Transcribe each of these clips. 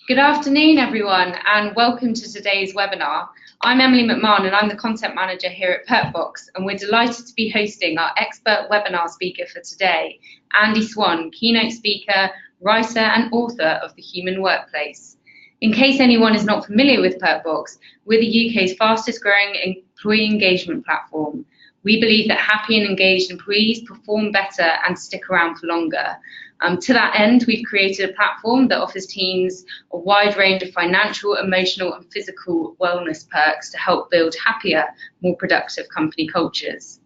Good afternoon, everyone, and welcome to today's webinar. I'm Emily McMahon, and I'm the Content Manager here at Perkbox, and we're delighted to be hosting our expert webinar speaker for today, Andy Swan, keynote speaker, writer, and author of The Human Workplace. In case anyone is not familiar with Perkbox, we're the UK's fastest growing employee engagement platform. We believe that happy and engaged employees perform better and stick around for longer. To that end, we've created a platform that offers teams a wide range of financial, emotional, and physical wellness perks to help build happier, more productive company cultures.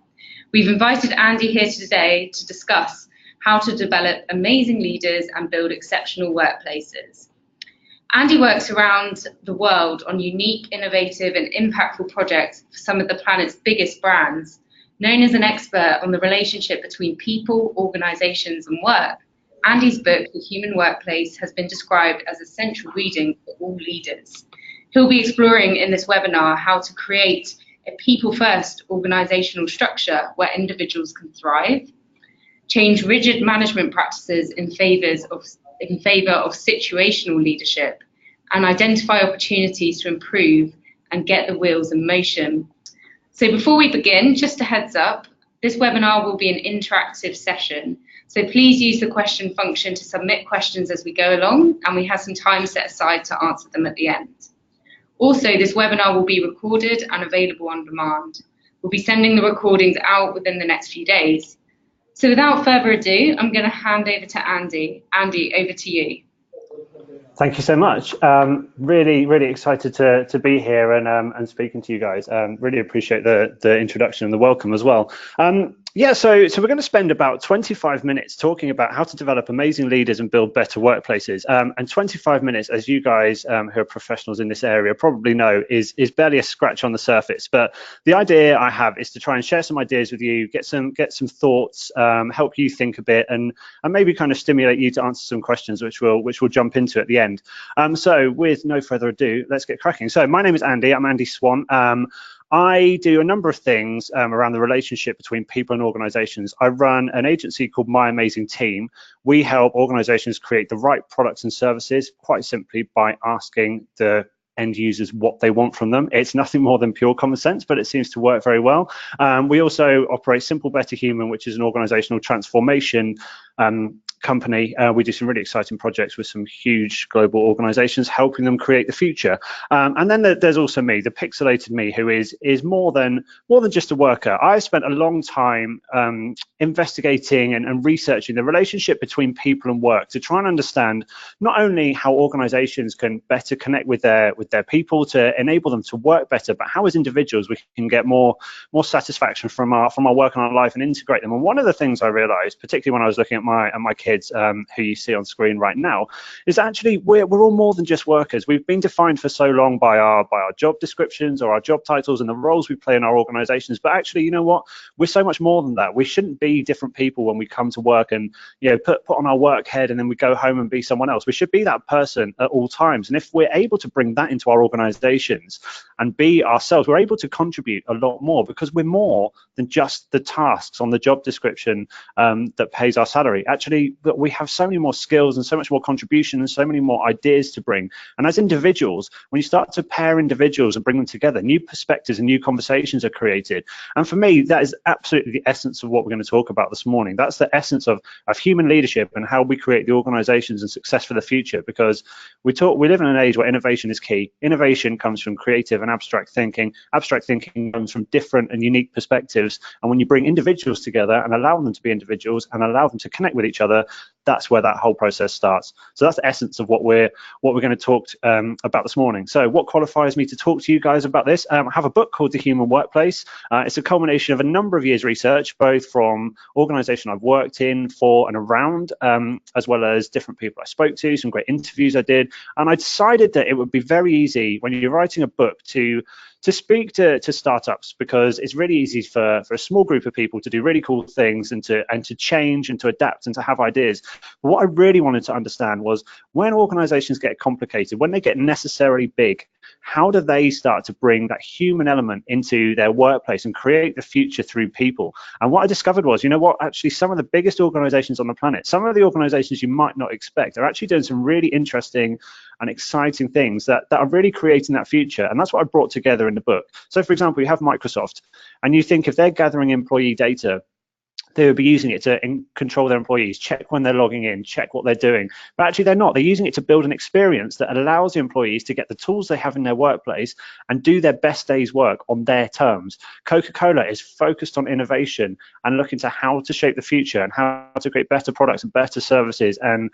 We've invited Andy here today to discuss how to develop amazing leaders and build exceptional workplaces. Andy works around the world on unique, innovative, and impactful projects for some of the planet's biggest brands. Known as an expert on the relationship between people, organizations, and work, Andy's book, The Human Workplace, has been described as essential reading for all leaders. He'll be exploring in this webinar how to create a people-first organizational structure where individuals can thrive, change rigid management practices in favor of situational leadership, and identify opportunities to improve and get the wheels in motion. So before we begin, just a heads up, this webinar will be an interactive session. So please use the question function to submit questions as we go along, and we have some time set aside to answer them at the end. Also, this webinar will be recorded and available on demand. We'll be sending the recordings out within the next few days. So without further ado, I'm going to hand over to Andy. Andy, over to you. Thank you so much. Really excited to be here and speaking to you guys. Really appreciate the introduction and the welcome as well. So we're going to spend about 25 minutes talking about how to develop amazing leaders and build better workplaces. And 25 minutes, as you guys who are professionals in this area probably know, is barely a scratch on the surface. But the idea I have is to try and share some ideas with you, get some thoughts, help you think a bit, and maybe kind of stimulate you to answer some questions, which we'll jump into at the end. So with no further ado, let's get cracking. So my name is Andy. I'm Andy Swan. I do a number of things around the relationship between people and organizations. I run an agency called My Amazing Team. We help organizations create the right products and services, quite simply by asking the end users what they want from them. It's nothing more than pure common sense, but it seems to work very well. We also operate Simple Better Human, which is an organizational transformation company. We do some really exciting projects with some huge global organizations, helping them create the future. And then there's also me, the pixelated me, who is more than just a worker. I've spent a long time investigating and researching the relationship between people and work to try and understand not only how organizations can better connect with their people to enable them to work better, but how as individuals we can get more satisfaction from our work and our life and integrate them. And one of the things I realized, particularly when I was looking at my kids, who you see on screen right now, is actually we're all more than just workers. We've been defined for so long by our job descriptions or our job titles and the roles we play in our organizations, but actually, you know what, we're so much more than that. We shouldn't be different people when we come to work and put on our work head and then we go home and be someone else. We should be that person at all times. And if we're able to bring that into our organizations and be ourselves, we're able to contribute a lot more, because we're more than just the tasks on the job description that pays our salary. Actually, we have so many more skills and so much more contribution and so many more ideas to bring. And as individuals, when you start to pair individuals and bring them together, new perspectives and new conversations are created. And for me, that is absolutely the essence of what we're going to talk about this morning. That's the essence of human leadership and how we create the organizations and success for the future, because we live in an age where innovation is key. Innovation comes from creative and abstract thinking. Abstract thinking comes from different and unique perspectives. And when you bring individuals together and allow them to be individuals and allow them to connect with each other, that's where that whole process starts. So that's the essence of what we're going to talk about this morning. So what qualifies me to talk to you guys about this? I have a book called The Human Workplace. It's a culmination of a number of years research, both from organization I've worked in, for and around, as well as different people I spoke to, some great interviews I did. And I decided that it would be very easy when you're writing a book to speak to startups, because it's really easy for a small group of people to do really cool things and to change and to adapt and to have ideas. But what I really wanted to understand was, when organizations get complicated, when they get necessarily big, how do they start to bring that human element into their workplace and create the future through people? And what I discovered was, you know what, actually some of the biggest organizations on the planet, some of the organizations you might not expect, are actually doing some really interesting and exciting things that are really creating that future. And that's what I brought together in the book. So for example, you have Microsoft, and you think if they're gathering employee data, they would be using it to control their employees, check when they're logging in, check what they're doing. But actually they're not. They're using it to build an experience that allows the employees to get the tools they have in their workplace and do their best day's work on their terms. Coca-Cola is focused on innovation and looking to how to shape the future and how to create better products and better services and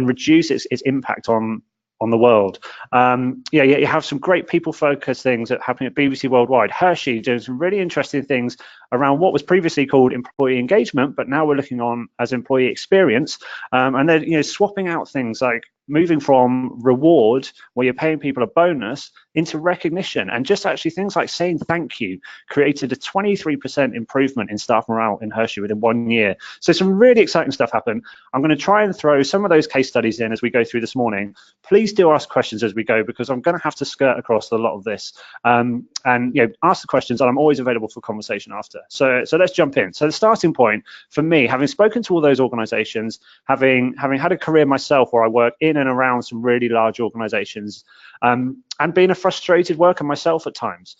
reduce its impact on the world. Yeah, you have some great people-focused things that happening at BBC Worldwide. Hershey doing some really interesting things around what was previously called employee engagement, but now we're looking on as employee experience. And they're swapping out things like moving from reward, where you're paying people a bonus, into recognition. And just actually things like saying thank you created a 23% improvement in staff morale in Hershey within 1 year. So some really exciting stuff happened. I'm going to try and throw some of those case studies in as we go through this morning. Please do ask questions as we go, because I'm going to have to skirt across a lot of this. And ask the questions, and I'm always available for conversation after. So let's jump in. So the starting point for me, having spoken to all those organizations, having had a career myself where I work in and around some really large organizations, and being a frustrated worker myself at times,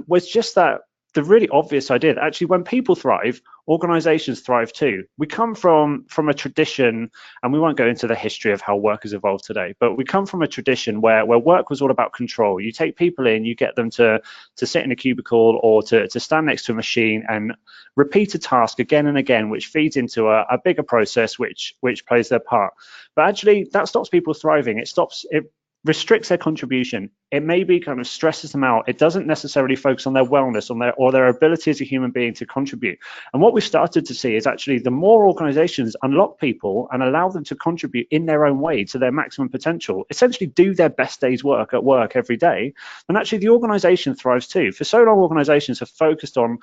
was just that the really obvious idea that actually when people thrive, organizations thrive too. We come from a tradition, and we won't go into the history of how work has evolved today, but we come from a tradition where work was all about control. You take people in, you get them to sit in a cubicle or to stand next to a machine and repeat a task again and again, which feeds into a bigger process which plays their part. But actually that stops people thriving. It restricts their contribution. It maybe kind of stresses them out. It doesn't necessarily focus on their wellness, on their ability as a human being to contribute. And what we've started to see is actually the more organizations unlock people and allow them to contribute in their own way to their maximum potential, essentially do their best day's work at work every day, then actually the organization thrives too. For so long, organizations have focused on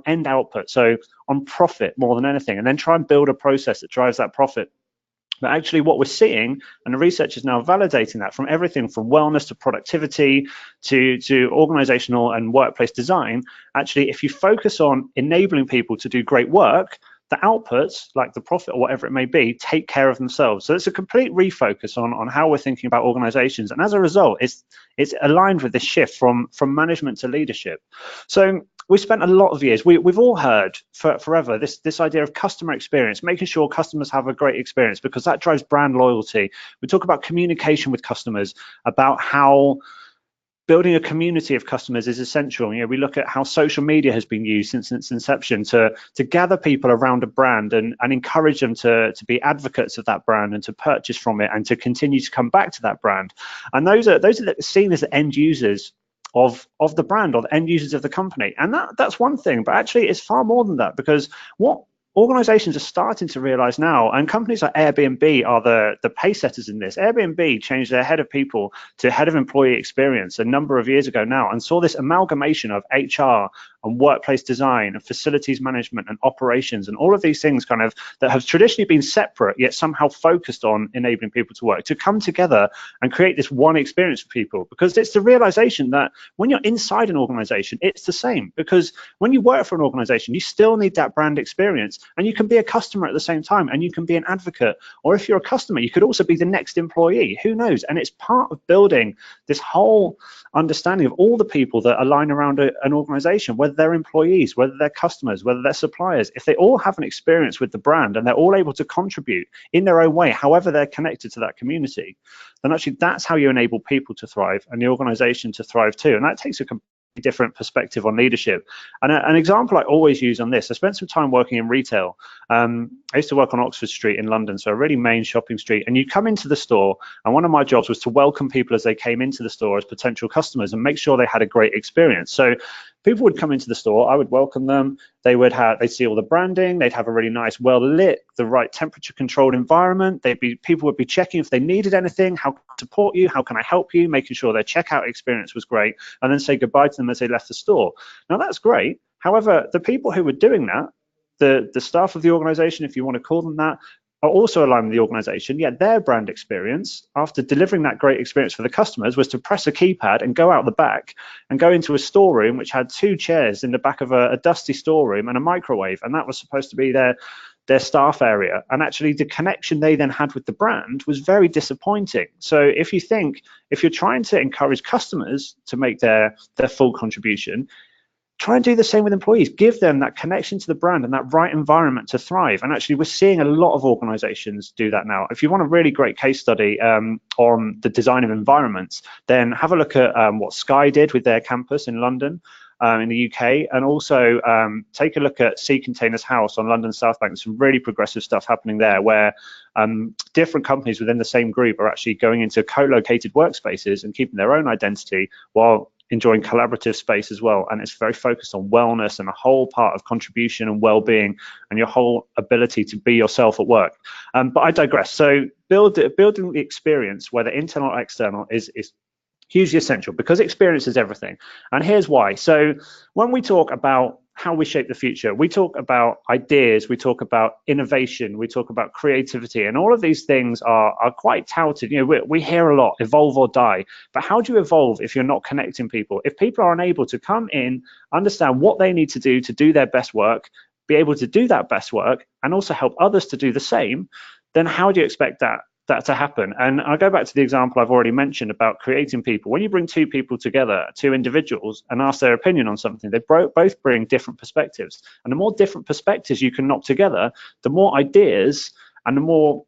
end output, so on profit more than anything, and then try and build a process that drives that profit. But actually what we're seeing, and the research is now validating that, from everything from wellness to productivity to organizational and workplace design, actually if you focus on enabling people to do great work, the outputs, like the profit or whatever it may be, take care of themselves. So it's a complete refocus on how we're thinking about organizations. And as a result, it's aligned with this shift from management to leadership. So we spent a lot of years, we've all heard forever this idea of customer experience, making sure customers have a great experience, because that drives brand loyalty. We talk about communication with customers, about how building a community of customers is essential. We look at how social media has been used since its inception to gather people around a brand and encourage them to be advocates of that brand and to purchase from it and to continue to come back to that brand. And those are seen as the end users of the brand, or the end users of the company. And that's one thing, but actually it's far more than that, because what organizations are starting to realize now, and companies like Airbnb are the pace setters in this. Airbnb changed their head of people to head of employee experience a number of years ago now, and saw this amalgamation of HR and workplace design and facilities management and operations and all of these things kind of that have traditionally been separate, yet somehow focused on enabling people to work, to come together and create this one experience for people. Because it's the realization that when you're inside an organization, it's the same, because when you work for an organization, you still need that brand experience. And you can be a customer at the same time, and you can be an advocate. Or if you're a customer, you could also be the next employee. Who knows? And it's part of building this whole understanding of all the people that align around an organization, whether they're employees, whether they're customers, whether they're suppliers. If they all have an experience with the brand and they're all able to contribute in their own way, however they're connected to that community, then actually that's how you enable people to thrive and the organization to thrive too. And that takes a different perspective on leadership. And an example I always use on this, I spent some time working in retail. I used to work on Oxford Street in London, so a really main shopping street, and you come into the store, and one of my jobs was to welcome people as they came into the store as potential customers and make sure they had a great experience. So people would come into the store, I would welcome them, they'd see all the branding, they'd have a really nice, well lit, the right temperature controlled environment, people would be checking if they needed anything, how can I support you, how can I help you, making sure their checkout experience was great, and then say goodbye to them as they left the store. Now that's great. However, the people who were doing that, the staff of the organization, if you want to call them that, are also aligned with the organization, yet their brand experience, after delivering that great experience for the customers, was to press a keypad and go out the back and go into a storeroom which had 2 chairs in the back of a dusty storeroom and a microwave, and that was supposed to be their their staff area, and actually the connection they then had with the brand was very disappointing. So if you're trying to encourage customers to make their full contribution, try and do the same with employees. Give them that connection to the brand and that right environment to thrive. And actually, we're seeing a lot of organizations do that now. If you want a really great case study on the design of environments, then have a look at what Sky did with their campus in London, in the UK, and also take a look at Sea Containers House on London South Bank. There's some really progressive stuff happening there where different companies within the same group are actually going into co-located workspaces and keeping their own identity while enjoying collaborative space as well. And it's very focused on wellness and a whole part of contribution and well-being and your whole ability to be yourself at work. But I digress. So building the experience, whether internal or external, is hugely essential because experience is everything. And here's why. So when we talk about how we shape the future, we talk about ideas, we talk about innovation, we talk about creativity, and all of these things are quite touted. You know, we hear a lot, evolve or die. But how do you evolve if you're not connecting people? If people are unable to come in, understand what they need to do their best work, be able to do that best work, and also help others to do the same, then how do you expect that to happen? And I'll go back to the example I've already mentioned about creating people. When you bring two people together, two individuals, and ask their opinion on something, they both bring different perspectives. And the more different perspectives you can knock together, the more ideas and the more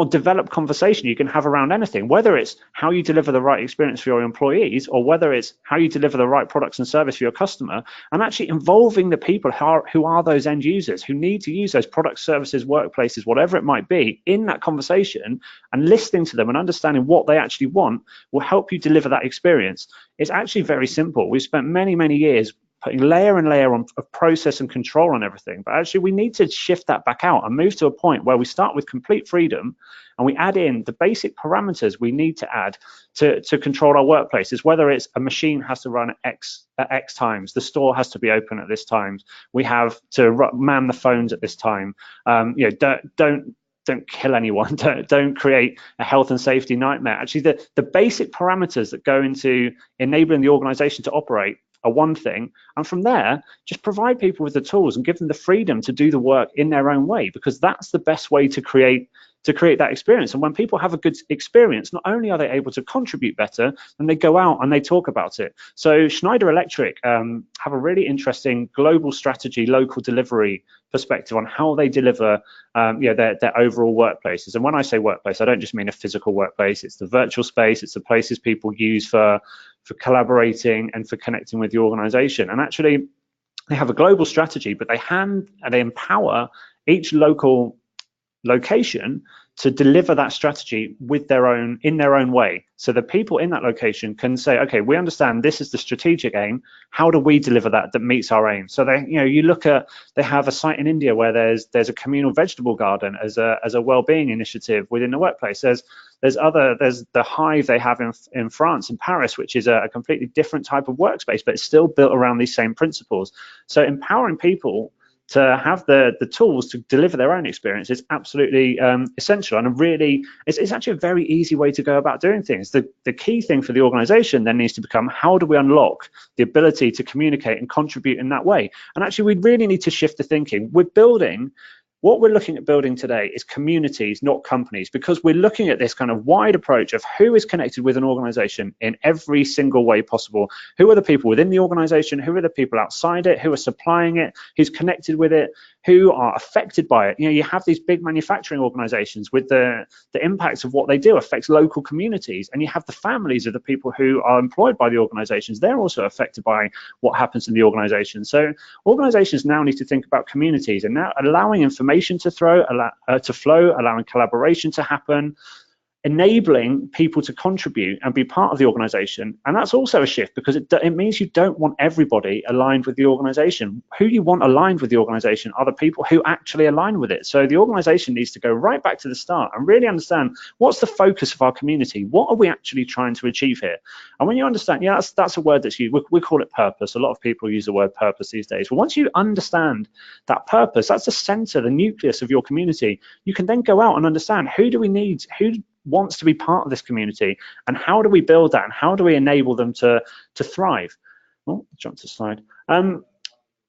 developed conversation you can have around anything, whether it's how you deliver the right experience for your employees or whether it's how you deliver the right products and service for your customer, and actually involving the people who are those end users who need to use those products, services, workplaces, whatever it might be, in that conversation, and listening to them and understanding what they actually want will help you deliver that experience. It's actually very simple. We've spent many, many years putting layer and layer of process and control on everything. But actually, we need to shift that back out and move to a point where we start with complete freedom and we add in the basic parameters we need to add to control our workplaces, whether it's a machine has to run at X times, the store has to be open at this time, we have to man the phones at this time. You know, don't kill anyone, don't create a health and safety nightmare. Actually, the basic parameters that go into enabling the organization to operate are one thing, and from there just provide people with the tools and give them the freedom to do the work in their own way, because that's the best way to create that experience. And when people have a good experience, not only are they able to contribute better, then they go out and they talk about it. So Schneider Electric have a really interesting global strategy, local delivery perspective on how they deliver their overall workplaces. And when I say workplace, I don't just mean a physical workplace. It's the virtual space, it's the places people use for collaborating and for connecting with the organization. And actually they have a global strategy, but they empower each local location to deliver that strategy in their own way. So the people in that location can say, okay, we understand this is the strategic aim. How do we deliver that meets our aim? So they have a site in India where there's a communal vegetable garden as a well-being initiative within the workplace. There's the Hive they have in France, in Paris, which is a completely different type of workspace, but it's still built around these same principles. So empowering people to have the tools to deliver their own experience is absolutely essential, and it's actually a very easy way to go about doing things. The key thing for the organization then needs to become, how do we unlock the ability to communicate and contribute in that way? And actually we really need to shift the thinking. What we're looking at building today is communities, not companies, because we're looking at this kind of wide approach of who is connected with an organization in every single way possible. Who are the people within the organization? Who are the people outside it? Who are supplying it? Who's connected with it? Who are affected by it? You have these big manufacturing organizations with the impacts of what they do affects local communities, and you have the families of the people who are employed by the organizations. They're also affected by what happens in the organization. So organizations now need to think about communities and now allowing information to flow, allowing collaboration to happen, enabling people to contribute and be part of the organization. And that's also a shift, because it means you don't want everybody aligned with the organization. Who you want aligned with the organization are the people who actually align with it. So the organization needs to go right back to the start and really understand, what's the focus of our community? What are we actually trying to achieve here? And when you understand, that's a word that's used. We call it purpose. A lot of people use the word purpose these days. Well, once you understand that purpose, that's the center, the nucleus of your community, you can then go out and understand, who do we need? Who wants to be part of this community, and how do we build that, and how do we enable them to thrive? Oh, jump to the slide.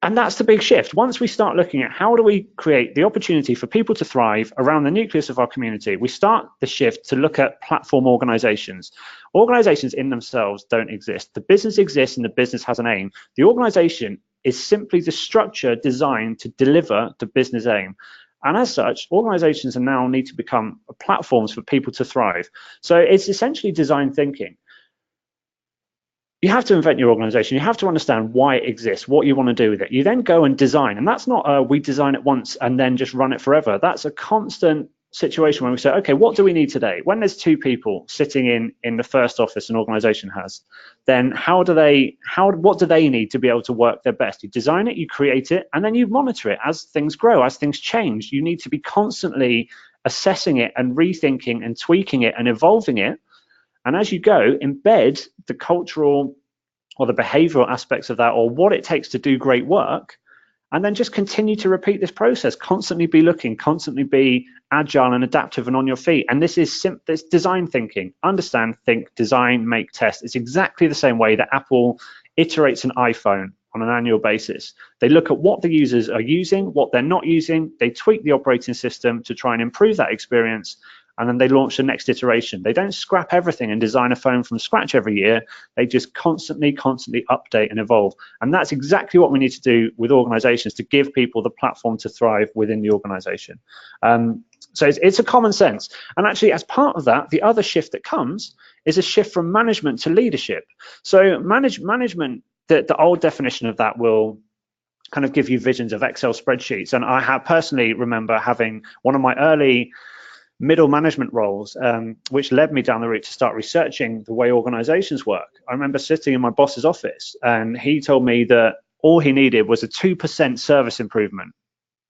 And that's the big shift. Once we start looking at how do we create the opportunity for people to thrive around the nucleus of our community, we start the shift to look at platform organizations. Organizations in themselves don't exist. The business exists and the business has an aim. The organization is simply the structure designed to deliver the business aim. And as such, organizations now need to become platforms for people to thrive. So it's essentially design thinking. You have to invent your organization. You have to understand why it exists, what you want to do with it. You then go and design. And that's not we design it once and then just run it forever. That's a constant situation where we say, okay, what do we need today? When there's two people sitting in the first office an organization has, then what do they need to be able to work their best? You design it, you create it, and then you monitor it as things grow, as things change. You need to be constantly assessing it and rethinking and tweaking it and evolving it. And as you go, embed the cultural or the behavioral aspects of that, or what it takes to do great work, and then just continue to repeat this process, constantly be looking, constantly be agile and adaptive and on your feet. And this is this design thinking. Understand, think, design, make, test. It's exactly the same way that Apple iterates an iPhone on an annual basis. They look at what the users are using, what they're not using, they tweak the operating system to try and improve that experience, and then they launch the next iteration. They don't scrap everything and design a phone from scratch every year. They just constantly update and evolve. And that's exactly what we need to do with organizations to give people the platform to thrive within the organization. So it's a common sense. And actually, as part of that, the other shift that comes is a shift from management to leadership. So management, the old definition of that will kind of give you visions of Excel spreadsheets. And I personally remember having one of my early middle management roles, which led me down the route to start researching the way organizations work. I remember sitting in my boss's office and he told me that all he needed was a 2% service improvement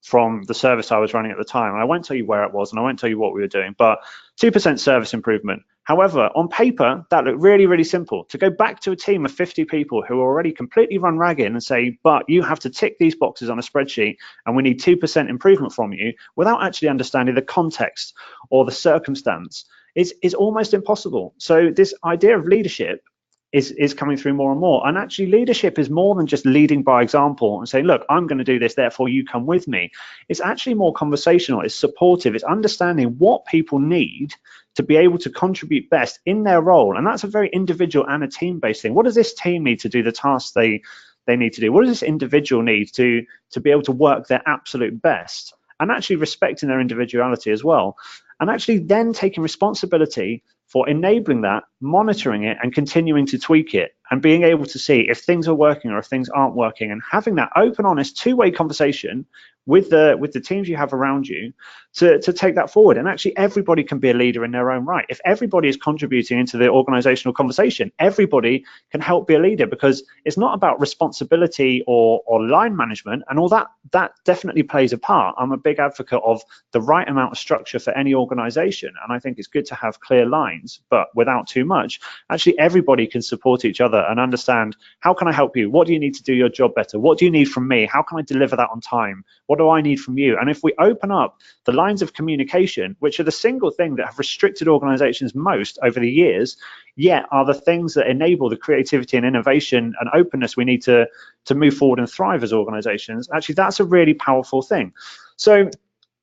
from the service I was running at the time. And I won't tell you where it was and I won't tell you what we were doing, but 2% service improvement. However, on paper, that looked really, really simple. To go back to a team of 50 people who are already completely run ragged and say, but you have to tick these boxes on a spreadsheet and we need 2% improvement from you, without actually understanding the context or the circumstance, is almost impossible. So this idea of leadership is coming through more and more. And actually leadership is more than just leading by example and saying, look, I'm going to do this, therefore you come with me. It's actually more conversational, it's supportive, it's understanding what people need to be able to contribute best in their role. And that's a very individual and a team-based thing. What does this team need to do the tasks they need to do? What does this individual need to be able to work their absolute best? And actually respecting their individuality as well. And actually then taking responsibility for enabling that, monitoring it, and continuing to tweak it, and being able to see if things are working or if things aren't working, and having that open, honest, two-way conversation with the teams you have around you to take that forward. And actually everybody can be a leader in their own right. If everybody is contributing into the organizational conversation, everybody can help be a leader, because it's not about responsibility or line management, and all that definitely plays a part. I'm a big advocate of the right amount of structure for any organization, and I think it's good to have clear lines, but without too much. Actually everybody can support each other and understand, how can I help you? What do you need to do your job better? What do you need from me? How can I deliver that on time? What do I need from you? And if we open up the lines of communication, which are the single thing that have restricted organizations most over the years, yet are the things that enable the creativity and innovation and openness we need to move forward and thrive as organizations, actually that's a really powerful thing. So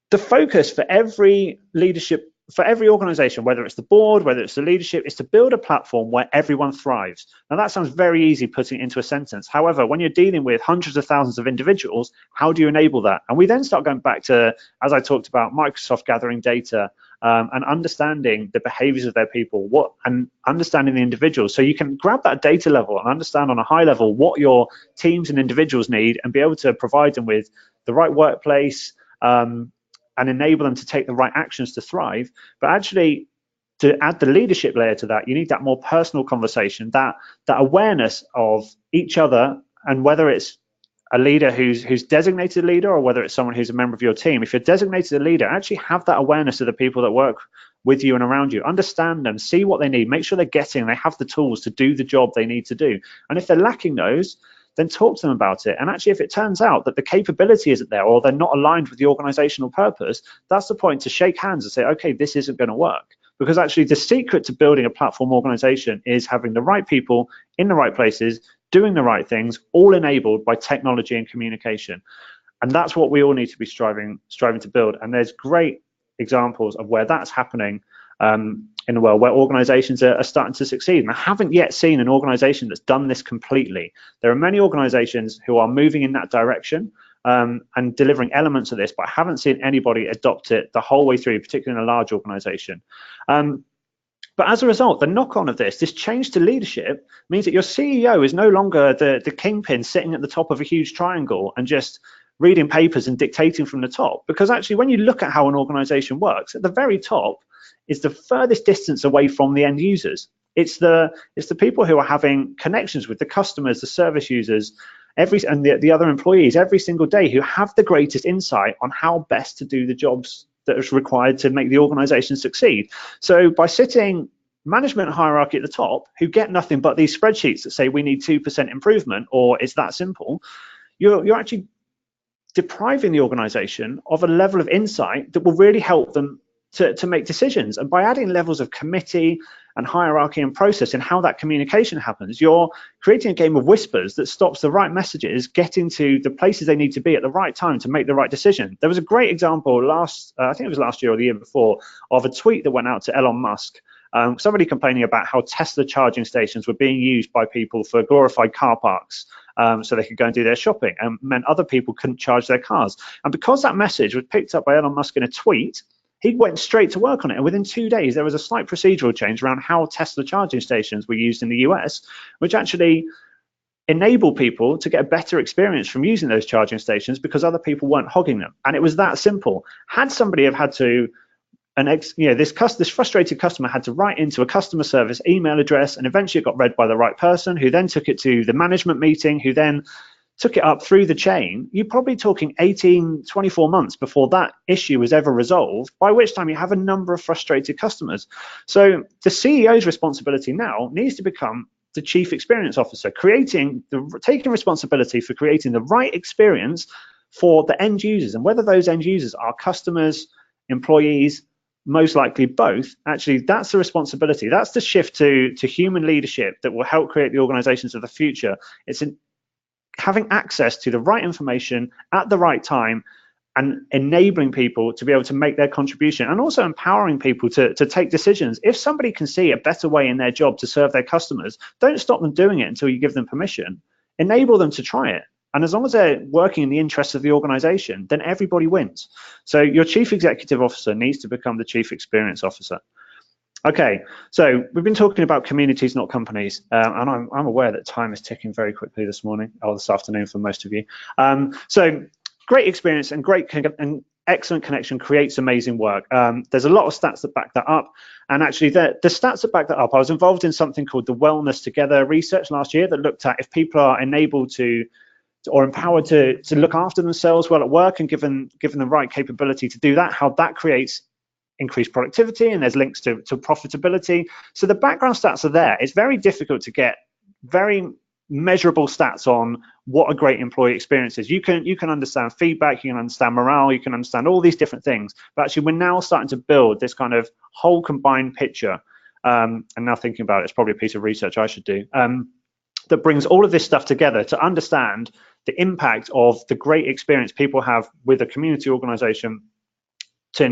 the focus for every leadership, for every organization, whether it's the board, whether it's the leadership, is to build a platform where everyone thrives. Now that sounds very easy putting it into a sentence. However, when you're dealing with hundreds of thousands of individuals, how do you enable that? And we then start going back to, as I talked about, Microsoft gathering data and understanding the behaviors of their people, and understanding the individuals. So you can grab that data level and understand on a high level what your teams and individuals need, and be able to provide them with the right workplace, and enable them to take the right actions to thrive. But actually, to add the leadership layer to that, you need that more personal conversation, that awareness of each other, and whether it's a leader who's designated a leader, or whether it's someone who's a member of your team. If you're designated a leader, actually have that awareness of the people that work with you and around you. Understand them, see what they need, make sure they have the tools to do the job they need to do. And if they're lacking those, then talk to them about it. And actually, if it turns out that the capability isn't there, or they're not aligned with the organizational purpose, that's the point to shake hands and say, okay, this isn't going to work. Because actually the secret to building a platform organization is having the right people in the right places, doing the right things, all enabled by technology and communication. And that's what we all need to be striving to build. And there's great examples of where that's happening in the world, where organizations are starting to succeed. And I haven't yet seen an organization that's done this completely. There are many organizations who are moving in that direction and delivering elements of this, but I haven't seen anybody adopt it the whole way through, particularly in a large organization. But as a result, the knock-on of this change to leadership means that your CEO is no longer the kingpin sitting at the top of a huge triangle and just reading papers and dictating from the top. Because actually, when you look at how an organization works, at the very top is the furthest distance away from the end users. It's the people who are having connections with the customers, the service users, and the other employees every single day, who have the greatest insight on how best to do the jobs that is required to make the organization succeed. So by sitting management hierarchy at the top, who get nothing but these spreadsheets that say we need 2% improvement, or it's that simple, you're actually depriving the organization of a level of insight that will really help them to make decisions. And by adding levels of committee and hierarchy and process in how that communication happens, you're creating a game of whispers that stops the right messages getting to the places they need to be at the right time to make the right decision. There was a great example I think it was last year or the year before, of a tweet that went out to Elon Musk. Somebody complaining about how Tesla charging stations were being used by people for glorified car parks, so they could go and do their shopping, and meant other people couldn't charge their cars. And because that message was picked up by Elon Musk in a tweet, he went straight to work on it. And within 2 days, there was a slight procedural change around how Tesla charging stations were used in the US, which actually enabled people to get a better experience from using those charging stations because other people weren't hogging them. And it was that simple. Had somebody have had to, this frustrated customer had to write into a customer service email address, and eventually it got read by the right person, who then took it to the management meeting, who then took it up through the chain, you're probably talking 18, 24 months before that issue was ever resolved, by which time you have a number of frustrated customers. So the CEO's responsibility now needs to become the chief experience officer, taking responsibility for creating the right experience for the end users. And whether those end users are customers, employees, most likely both, actually that's the responsibility. That's the shift to human leadership that will help create the organizations of the future. It's having access to the right information at the right time and enabling people to be able to make their contribution, and also empowering people to take decisions. If somebody can see a better way in their job to serve their customers, don't stop them doing it until you give them permission. Enable them to try it. And as long as they're working in the interests of the organization, then everybody wins. So your chief executive officer needs to become the chief experience officer. Okay, so we've been talking about communities, not companies, and I'm aware that time is ticking very quickly this morning, or this afternoon for most of you. So great experience and excellent connection creates amazing work. There's a lot of stats that back that up, and actually the stats that back that up, I was involved in something called the Wellness Together research last year that looked at if people are enabled to or empowered to look after themselves well at work, and given the right capability to do that, how that creates increased productivity, and there's links to profitability. So the background stats are there. It's very difficult to get very measurable stats on what a great employee experience is. You can understand feedback, you can understand morale, you can understand all these different things, but actually we're now starting to build this kind of whole combined picture, and now thinking about it, it's probably a piece of research I should do, that brings all of this stuff together to understand the impact of the great experience people have with a community organization to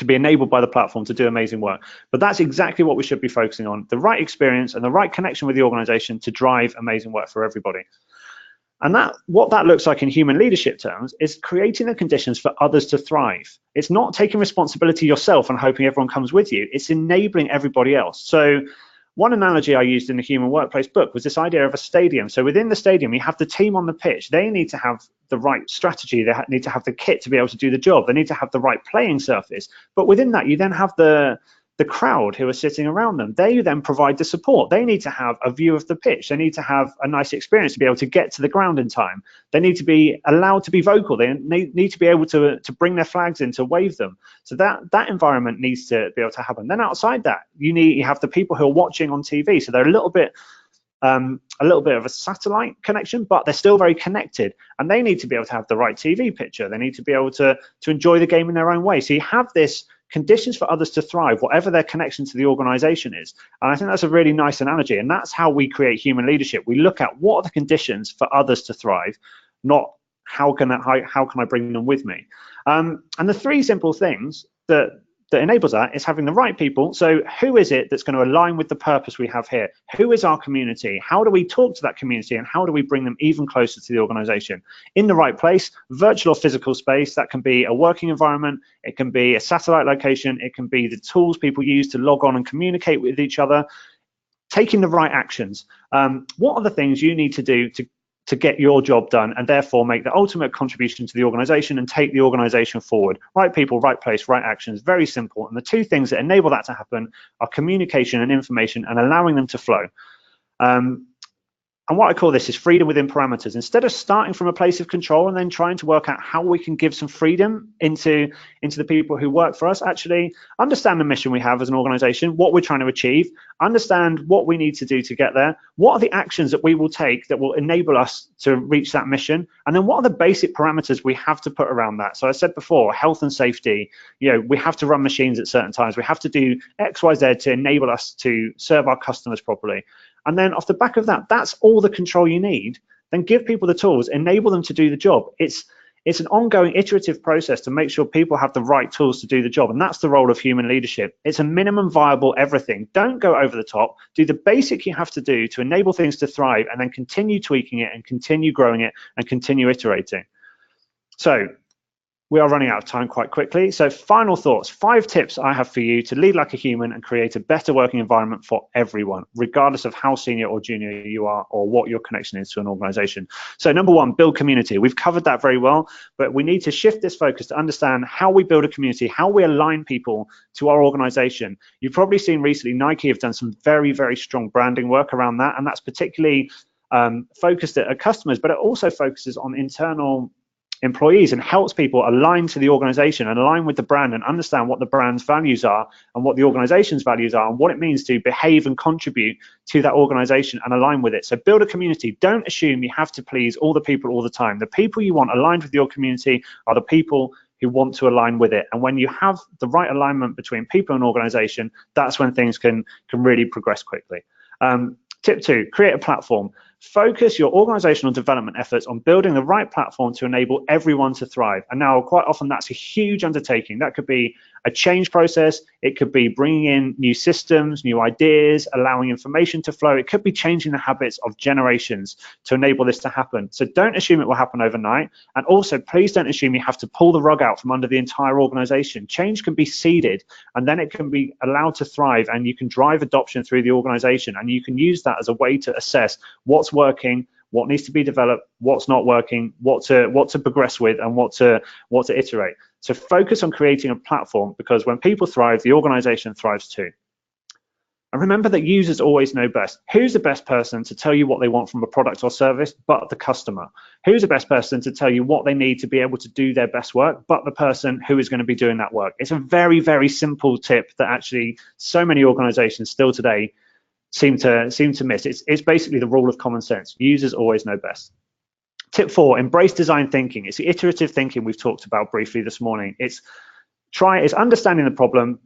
be enabled by the platform to do amazing work. But that's exactly what we should be focusing on, the right experience and the right connection with the organization to drive amazing work for everybody. And what that looks like in human leadership terms is creating the conditions for others to thrive. It's not taking responsibility yourself and hoping everyone comes with you. It's enabling everybody else. So one analogy I used in the Human Workplace book was this idea of a stadium. So within the stadium, you have the team on the pitch. They need to have the right strategy. They need to have the kit to be able to do the job. They need to have the right playing surface. But within that, you then have the crowd who are sitting around them. They then provide the support. They need to have a view of the pitch. They need to have a nice experience to be able to get to the ground in time. They need to be allowed to be vocal. They need to be able to bring their flags in, to wave them. So that environment needs to be able to happen. Then outside that, you have the people who are watching on TV. So they're a little bit of a satellite connection, but they're still very connected, and they need to be able to have the right TV picture. They need to be able to enjoy the game in their own way. So you have this conditions for others to thrive, whatever their connection to the organization is. And I think that's a really nice analogy, and that's how we create human leadership. We look at what are the conditions for others to thrive, not how can I bring them with me. And the three simple things that enables that is having the right people. So who is it that's going to align with the purpose we have here? Who is our community? How do we talk to that community, and how do we bring them even closer to the organization? In the right place, virtual or physical space. That can be a working environment, it can be a satellite location, it can be the tools people use to log on and communicate with each other. Taking the right actions. What are the things you need to do to get your job done, and therefore make the ultimate contribution to the organization and take the organization forward? Right people, right place, right actions. Very simple. And the two things that enable that to happen are communication and information, and allowing them to flow. And what I call this is freedom within parameters. Instead of starting from a place of control and then trying to work out how we can give some freedom into the people who work for us, actually understand the mission we have as an organization, what we're trying to achieve, understand what we need to do to get there, what are the actions that we will take that will enable us to reach that mission, and then what are the basic parameters we have to put around that. So I said before, health and safety, we have to run machines at certain times, we have to do X, Y, Z to enable us to serve our customers properly. And then off the back of that, that's all the control you need. Then give people the tools, enable them to do the job. It's an ongoing iterative process to make sure people have the right tools to do the job. And that's the role of human leadership. It's a minimum viable everything. Don't go over the top. Do the basic you have to do to enable things to thrive, and then continue tweaking it and continue growing it and continue iterating. So we are running out of time quite quickly. So final thoughts, 5 tips I have for you to lead like a human and create a better working environment for everyone, regardless of how senior or junior you are or what your connection is to an organization. So number 1, build community. We've covered that very well, but we need to shift this focus to understand how we build a community, how we align people to our organization. You've probably seen recently Nike have done some very, very strong branding work around that, and that's particularly focused at customers, but it also focuses on internal employees and helps people align to the organization and align with the brand and understand what the brand's values are and what the organization's values are and what it means to behave and contribute to that organization and align with it. So build a community. Don't assume you have to please all the people all the time. The people you want aligned with your community are the people who want to align with it. And when you have the right alignment between people and organization, that's when things can really progress quickly. Tip 2, create a platform. Focus your organizational development efforts on building the right platform to enable everyone to thrive. And now quite often that's a huge undertaking. That could be a change process. It could be bringing in new systems, new ideas, allowing information to flow. It could be changing the habits of generations to enable this to happen. So don't assume it will happen overnight. And also, please don't assume you have to pull the rug out from under the entire organization. Change can be seeded, and then it can be allowed to thrive, and you can drive adoption through the organization. And you can use that as a way to assess what's working, what needs to be developed, what's not working, what to progress with, and what to iterate. So focus on creating a platform, because when people thrive, the organization thrives too. And remember that users always know best. Who's the best person to tell you what they want from a product or service but the customer? Who's the best person to tell you what they need to be able to do their best work but the person who is going to be doing that work? It's a very, very simple tip that actually so many organizations still today seem to miss. It's basically the rule of common sense. Users always know best. Tip 4, embrace design thinking. It's the iterative thinking we've talked about briefly this morning. It's understanding the problem,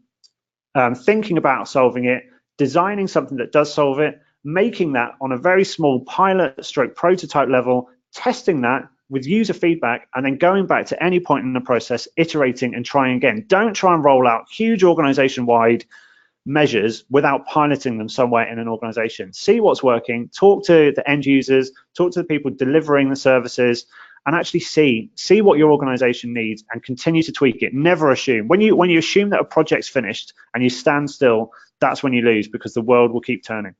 thinking about solving it, designing something that does solve it, making that on a very small pilot stroke prototype level, testing that with user feedback, and then going back to any point in the process, iterating and trying again. Don't try and roll out huge organization-wide measures without piloting them somewhere in an organization. See what's working, talk to the end users, talk to the people delivering the services, and actually see what your organization needs and continue to tweak it. Never assume. When you assume that a project's finished and you stand still, that's when you lose, because the world will keep turning.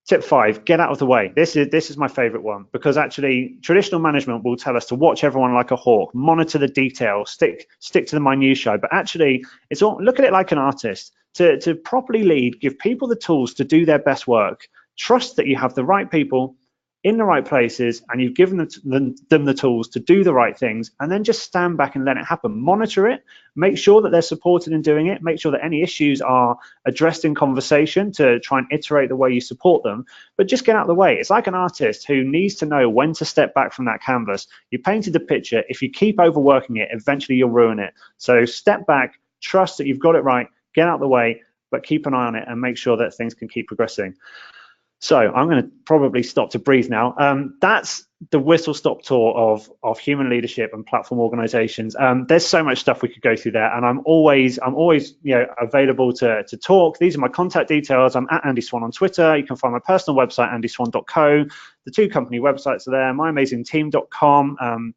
Tip 5, get out of the way. This is my favorite one, because actually traditional management will tell us to watch everyone like a hawk, monitor the detail, stick to the minutiae, but actually look at it like an artist. To properly lead, give people the tools to do their best work. Trust that you have the right people in the right places, and you've given them the tools to do the right things, and then just stand back and let it happen. Monitor it, make sure that they're supported in doing it, make sure that any issues are addressed in conversation to try and iterate the way you support them, but just get out of the way. It's like an artist who needs to know when to step back from that canvas. You painted the picture. If you keep overworking it, eventually you'll ruin it. So step back, trust that you've got it right, get out of the way, but keep an eye on it and make sure that things can keep progressing. So I'm going to probably stop to breathe now. That's the whistle-stop tour of human leadership and platform organizations. There's so much stuff we could go through there, and I'm always available to talk. These are my contact details. I'm at Andy Swan on Twitter. You can find my personal website, andyswan.co. The two company websites are there, myamazingteam.com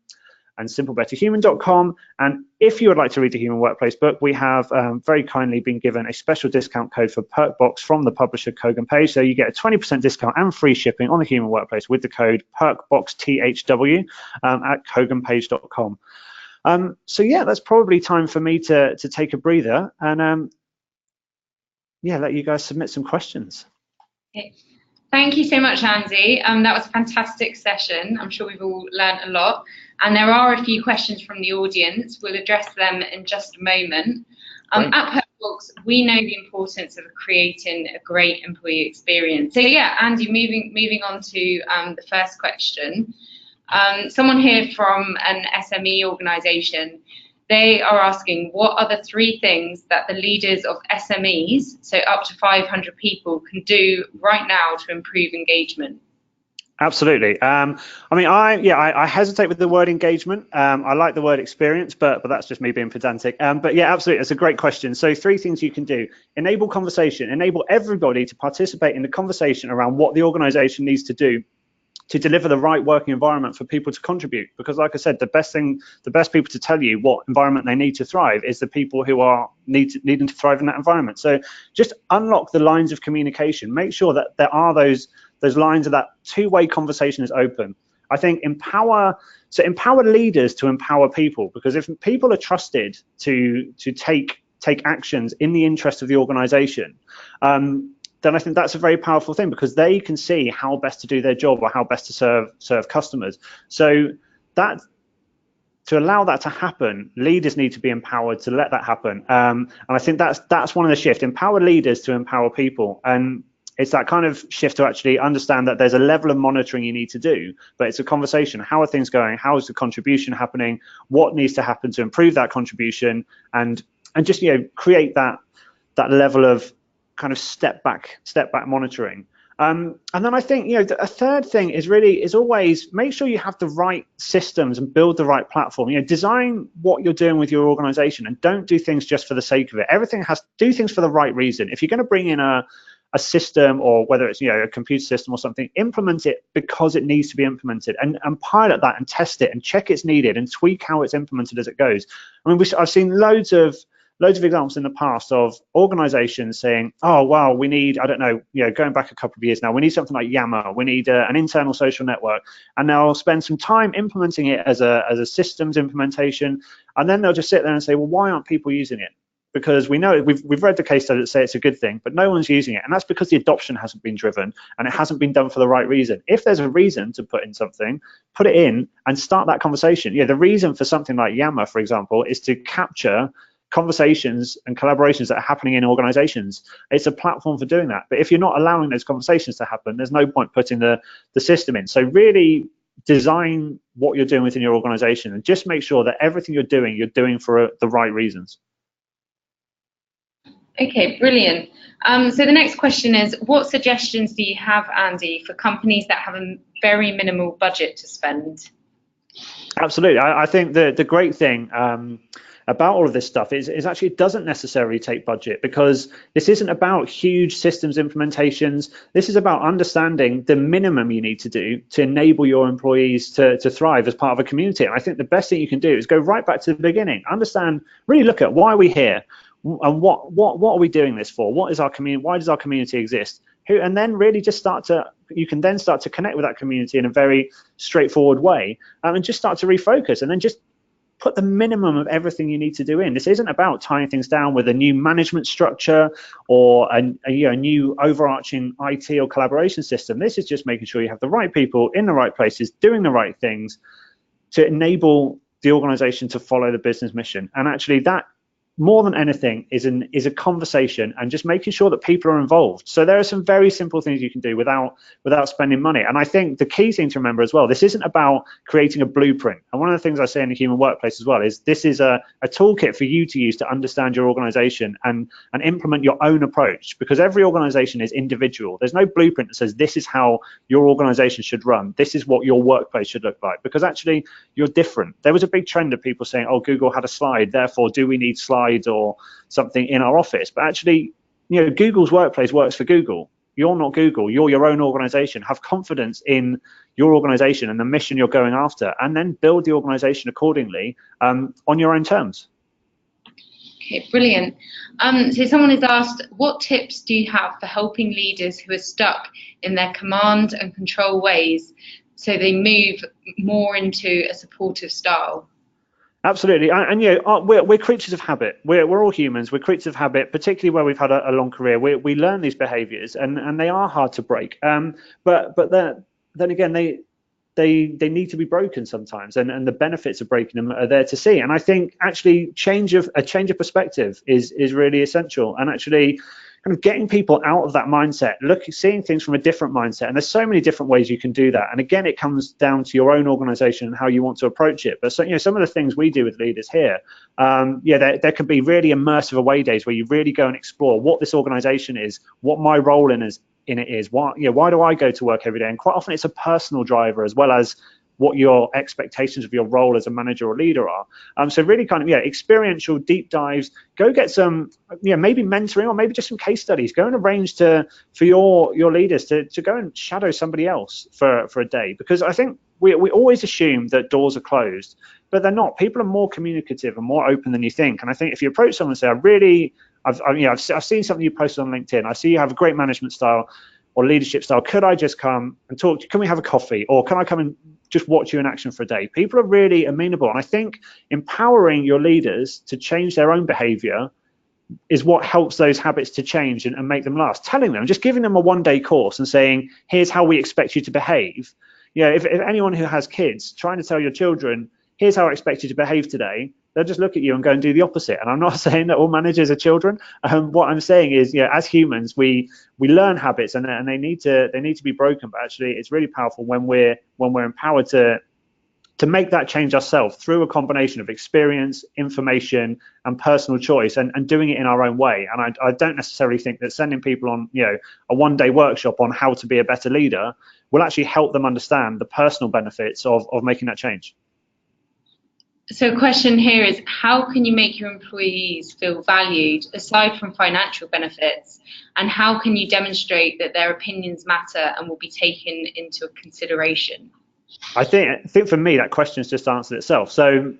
and simplebetterhuman.com. And if you would like to read the Human Workplace book, we have very kindly been given a special discount code for Perkbox from the publisher Kogan Page. So you get a 20% discount and free shipping on the Human Workplace with the code PerkboxTHW at koganpage.com. So yeah, that's probably time for me to take a breather and let you guys submit some questions. Okay. Thank you so much, Andy. That was a fantastic session. I'm sure we've all learned a lot. And there are a few questions from the audience. We'll address them in just a moment. At Perkbox, we know the importance of creating a great employee experience. So yeah, Andy, moving on to the first question. Someone here from an SME organization, they are asking, what are the 3 things that the leaders of SMEs, so up to 500 people, can do right now to improve engagement? Absolutely. I hesitate with the word engagement. I like the word experience, but that's just me being pedantic. But yeah, absolutely. It's a great question. So 3 things you can do: enable conversation, enable everybody to participate in the conversation around what the organization needs to do to deliver the right working environment for people to contribute. Because like I said, the best people to tell you what environment they need to thrive is the people who are needing to thrive in that environment. So just unlock the lines of communication. Make sure that there are those lines of that two-way conversation is open. I think empower leaders to empower people, because if people are trusted to take actions in the interest of the organization, then I think that's a very powerful thing, because they can see how best to do their job or how best to serve customers. So that, to allow that to happen, leaders need to be empowered to let that happen. And I think that's one of the shifts: empower leaders to empower people. And it's that kind of shift to actually understand that there's a level of monitoring you need to do, but it's a conversation. How are things going? How is the contribution happening? What needs to happen to improve that contribution? And just create that level of kind of step back monitoring. And then I think a third thing is always make sure you have the right systems and build the right platform. Design what you're doing with your organization, and don't do things just for the sake of it. Everything has to do things for the right reason. If you're going to bring in a system, or whether it's a computer system or something, implement it because it needs to be implemented, and pilot that and test it and check it's needed and tweak how it's implemented as it goes. I mean, I've seen loads of examples in the past of organizations saying, oh wow, we need, I don't know, going back a couple of years now, we need something like Yammer, we need an internal social network, and they'll spend some time implementing it as a systems implementation, and then they'll just sit there and say, well, why aren't people using it? Because we know we've read the case study that say it's a good thing, but no one's using it, and that's because the adoption hasn't been driven and it hasn't been done for the right reason. If there's a reason to put in something, put it in and start that conversation. The reason for something like Yammer, for example, is to capture conversations and collaborations that are happening in organizations. It's a platform for doing that. But if you're not allowing those conversations to happen, there's no point putting the system in. So really design what you're doing within your organization, and just make sure that everything you're doing for the right reasons. Okay, brilliant. So the next question is, what suggestions do you have, Andy, for companies that have a very minimal budget to spend? Absolutely. I think the great thing about all of this stuff is actually it doesn't necessarily take budget, because this isn't about huge systems implementations. This is about understanding the minimum you need to do to enable your employees to thrive as part of a community. And I think the best thing you can do is go right back to the beginning, understand, really look at why are we here, and what are we doing this for? What is our community? Why does our community exist? And then really just you can then start to connect with that community in a very straightforward way, and just start to refocus, and then just put the minimum of everything you need to do in. This isn't about tying things down with a new management structure or a new overarching IT or collaboration system. This is just making sure you have the right people in the right places doing the right things to enable the organization to follow the business mission. And actually that more than anything is a conversation and just making sure that people are involved. So there are some very simple things you can do without spending money. And I think the key thing to remember as well, this isn't about creating a blueprint. And one of the things I say in the human workplace as well is this is a toolkit for you to use to understand your organization and implement your own approach, because every organization is individual. There's no blueprint that says this is how your organization should run. This is what your workplace should look like, because actually you're different. There was a big trend of people saying, oh, Google had a slide, therefore do we need slides or something in our office? But actually, Google's workplace works for Google. You're not Google, you're your own organization. Have confidence in your organization and the mission you're going after, and then build the organization accordingly on your own terms. Okay, brilliant. So someone has asked, what tips do you have for helping leaders who are stuck in their command and control ways so they move more into a supportive style? Absolutely, and we're creatures of habit. We're all humans. We're creatures of habit, particularly where we've had a long career. We learn these behaviours, and they are hard to break. But then again, they need to be broken sometimes, and the benefits of breaking them are there to see. And I think actually a change of perspective is really essential, and actually kind of getting people out of that mindset, seeing things from a different mindset. And there's so many different ways you can do that. And again, it comes down to your own organization and how you want to approach it. But so, some of the things we do with leaders here, there can be really immersive away days where you really go and explore what this organization is, what my role in it is, why do I go to work every day? And quite often it's a personal driver as well as what your expectations of your role as a manager or leader are. So really kind of, experiential deep dives, go get some, maybe mentoring or maybe just some case studies. Go and arrange for your leaders to go and shadow somebody else for a day, because I think we always assume that doors are closed, but they're not. People are more communicative and more open than you think. And I think if you approach someone and say, I've seen something you posted on LinkedIn, I see you have a great management style or leadership style, could I just come and talk to you? Can we have a coffee? Or can I come and just watch you in action for a day? People are really amenable. And I think empowering your leaders to change their own behavior is what helps those habits to change and make them last. Telling them, just giving them a one-day course and saying, here's how we expect you to behave. If anyone who has kids, trying to tell your children, here's how I expect you to behave today, they'll just look at you and go and do the opposite. And I'm not saying that all managers are children. What I'm saying is, as humans, we learn habits and they need to be broken. But actually, it's really powerful when we're empowered to make that change ourselves through a combination of experience, information, and personal choice, and doing it in our own way. And I don't necessarily think that sending people on a one-day workshop on how to be a better leader will actually help them understand the personal benefits of making that change. So a question here is, how can you make your employees feel valued aside from financial benefits? And how can you demonstrate that their opinions matter and will be taken into consideration? I think for me, that question's just answered itself. So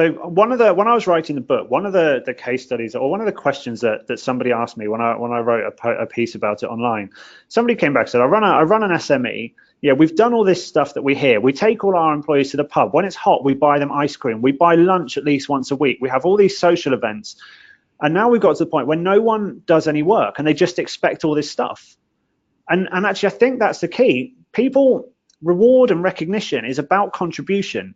when I was writing the book, one of the case studies, or one of the questions that somebody asked me when I wrote a piece about it online, somebody came back and said, I run an SME. We've done all this stuff that we hear. We take all our employees to the pub. When it's hot, we buy them ice cream. We buy lunch at least once a week. We have all these social events. And now we've got to the point where no one does any work and they just expect all this stuff. And actually, I think that's the key. People, reward and recognition is about contribution.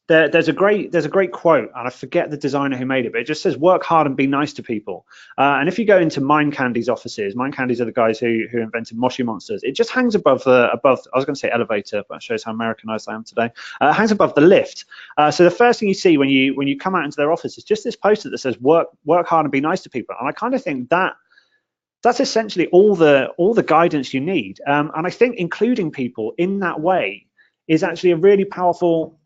There's a great quote, and I forget the designer who made it, but it just says, work hard and be nice to people. And if you go into Mind Candy's offices, Mind Candy's are the guys who invented Moshi Monsters. It just hangs above I was going to say elevator, but it shows how Americanized I am today. It hangs above the lift. So the first thing you see when you come out into their office is just this poster that says, work hard and be nice to people. And I kind of think that's essentially all the guidance you need. And I think including people in that way is actually a really powerful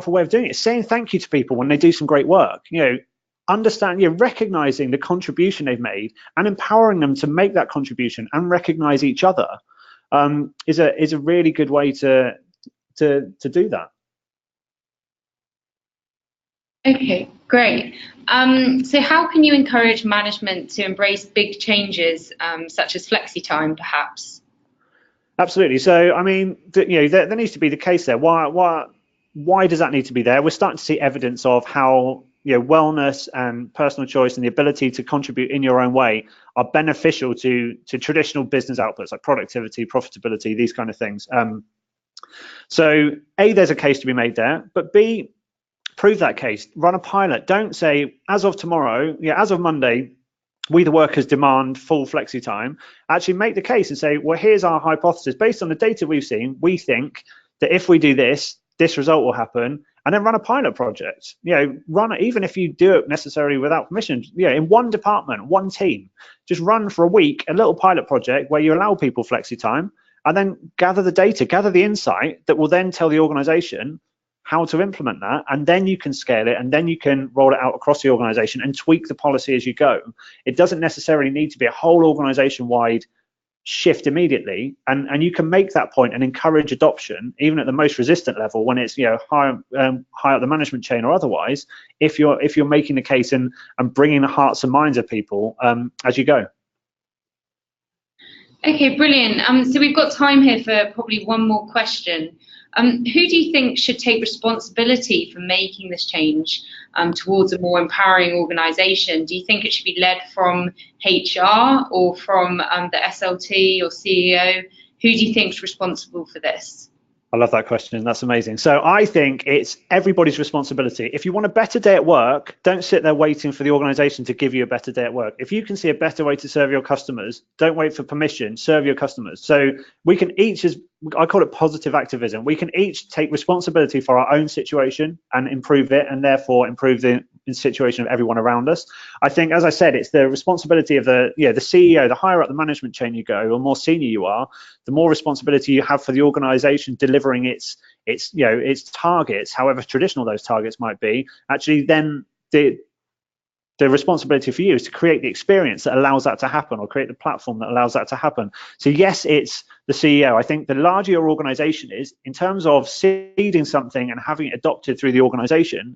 way of doing it. Saying thank you to people when they do some great work, recognizing the contribution they've made and empowering them to make that contribution and recognize each other is a really good way to do that. Okay, great. So how can you encourage management to embrace big changes such as flexi time, perhaps? Absolutely. So I mean, there needs to be the case there. Why does that need to be there? We're starting to see evidence of how wellness and personal choice and the ability to contribute in your own way are beneficial to traditional business outputs like productivity, profitability, these kind of things. So A, there's a case to be made there, but B, prove that case, run a pilot. Don't say, as of tomorrow, as of Monday, we the workers demand full flexi time. Actually make the case and say, well, here's our hypothesis. Based on the data we've seen, we think that if we do this, this result will happen. And then run a pilot project. Run it, even if you do it necessarily without permission. In one department, one team, just run for a week a little pilot project where you allow people flexi time, and then gather the data, gather the insight that will then tell the organization how to implement that, and then you can scale it, and then you can roll it out across the organization and tweak the policy as you go. It doesn't necessarily need to be a whole organization-wide shift immediately, and you can make that point and encourage adoption even at the most resistant level when it's high up the management chain or otherwise, if you're making the case and bringing the hearts and minds of people as you go. Okay, brilliant. So we've got time here for probably one more question. Who do you think should take responsibility for making this change towards a more empowering organisation? Do you think it should be led from HR or from the SLT or CEO? Who do you think is responsible for this? I love that question. That's amazing. So I think it's everybody's responsibility. If you want a better day at work, don't sit there waiting for the organization to give you a better day at work. If you can see a better way to serve your customers, don't wait for permission, serve your customers. So we can each, I call it positive activism. We can each take responsibility for our own situation and improve it, and therefore improve the situation of everyone around us. I think, as I said, it's the responsibility of the CEO. The higher up the management chain you go, or more senior you are, the more responsibility you have for the organization delivering its targets, however traditional those targets might be. Actually, then the responsibility for you is to create the experience that allows that to happen, or create the platform that allows that to happen. So yes, it's the CEO. I think the larger your organization is, in terms of seeding something and having it adopted through the organization,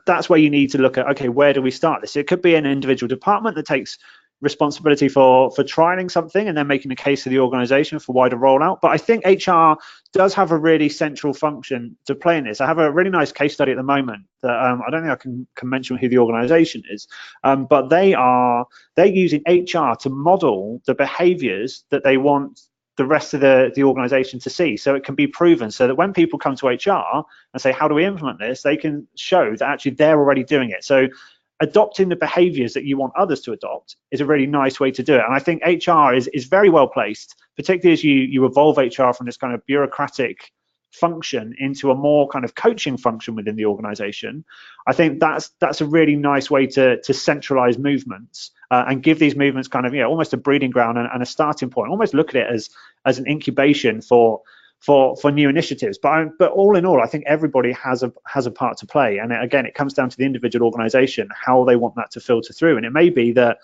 that's where you need to look at, okay, where do we start this? It could be an individual department that takes responsibility for trialing something and then making a case to the organization for wider rollout. But I think HR does have a really central function to play in this. I have a really nice case study at the moment that I don't think I can mention who the organization is, but they're using HR to model the behaviors that they want the rest of the organization to see, so it can be proven, so that when people come to HR and say, how do we implement this, they can show that actually they're already doing it. So adopting the behaviors that you want others to adopt is a really nice way to do it. And I think HR is very well placed, particularly as you evolve HR from this kind of bureaucratic function into a more kind of coaching function within the organization. I think that's a really nice way to centralize movements and give these movements kind of almost a breeding ground and a starting point. Almost look at it as an incubation for new initiatives. But all in all, I think everybody has a part to play. And again, it comes down to the individual organization, how they want that to filter through. And it may be that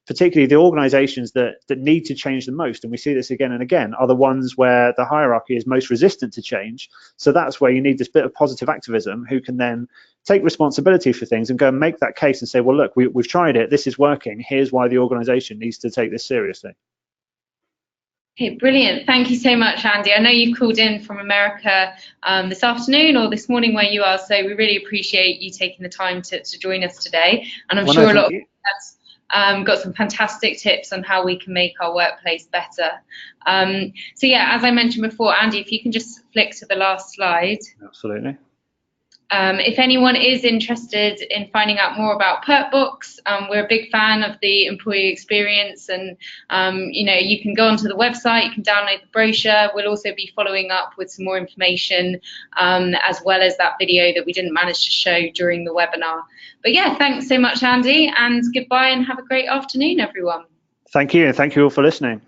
particularly the organizations that need to change the most, and we see this again and again, are the ones where the hierarchy is most resistant to change. So that's where you need this bit of positive activism, who can then take responsibility for things and go and make that case and say, well, look, we've tried it, this is working, here's why the organization needs to take this seriously. Okay, brilliant. Thank you so much, Andy. I know you called in from America this afternoon or this morning where you are, so we really appreciate you taking the time to join us today. And I'm sure a lot of us got some fantastic tips on how we can make our workplace better. So yeah, as I mentioned before, Andy, if you can just flick to the last slide. Absolutely. If anyone is interested in finding out more about PerkBox, we're a big fan of the employee experience, and you can go onto the website, you can download the brochure. We'll also be following up with some more information, as well as that video that we didn't manage to show during the webinar. But yeah, thanks so much, Andy, and goodbye and have a great afternoon, everyone. Thank you, and thank you all for listening.